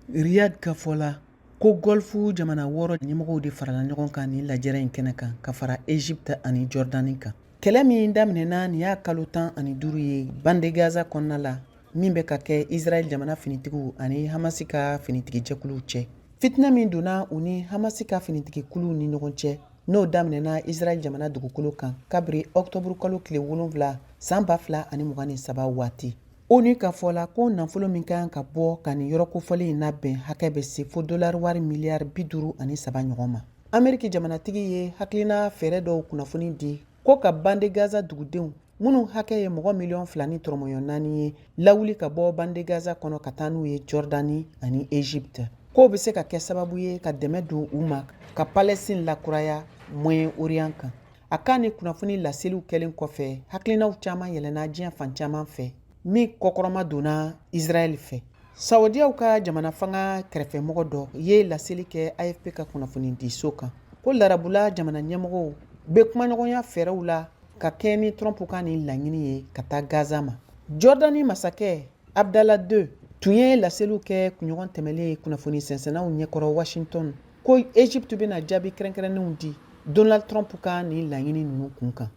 Riyad ka fɔ la ko Golfu jamana 6 ɲɛmɔgɔw de farala ɲɔgɔn kan ni lajɛrɛ in kɛnɛ kan ka fara Egypte ani Jordani kan. Kɛlɛ min daminɛna nin y'a kalo 15 ye bande Gaza kɔnɔna la min bɛ ka kɛ Israel jamana finitigiw ani Hamasi ka finitigijɛkuluw cɛ. Fitina min donna u ni Hamasi ka finitigikuluw ni ɲɔgɔn cɛ n'o daminɛna Israel jamana dugukolo kan kabiri Octobre kalo tile 7 san 2023 waati. ONU ka fɔ la ko nafolo min kan ka bɔ ka nin yɔrɔ kofɔlen in labɛn hakɛ bɛ se fo $53 miliyari ɲɔgɔn ma. Ameriki jamanatigi ye hakilina fɛɛrɛ dɔw kunnafoni di ko ka bande Gaza dugudenw minnu hakɛ ye mɔgɔ 2 ni tɔrɔmɔɲɔ 4 ye lawuli ka bɔ bande Gaza kɔnɔ ka taa n'u ye Jordani ani Egypte. K'o bɛ se ka kɛ sababu ye ka dɛmɛ don u ma ka Palestine lakuraya Moyen-Orient kan. A ka ni kunnafoni laseliw kɛlen kɔfɛ hakilinaw caman yɛlɛna diɲɛ fan caman fɛ min kɔkɔrɔma donna Israel fɛ. Saudiyaw ka jamana fanga kɛrɛfɛmɔgɔ dɔ ye laseli kɛ AFP ka kunnafoni di so kan ko larabula jamana ɲɛmɔgɔw bɛ kumaɲɔgɔnya fɛɛrɛw la ka kɛ ni Trump ka ni laɲini ye ka taa Gaza ma. Jordani masakɛ Abdallah II tun ye laseliw kɛ kunɲɔgɔn tɛmɛlen kunnafoni sɛnsɛnnaw ɲɛkɔrɔ Washington ko Egypte bɛna jaabi kɛrɛnkɛrɛnnenw di Donald Trump ka ni laɲini ninnu kun kan.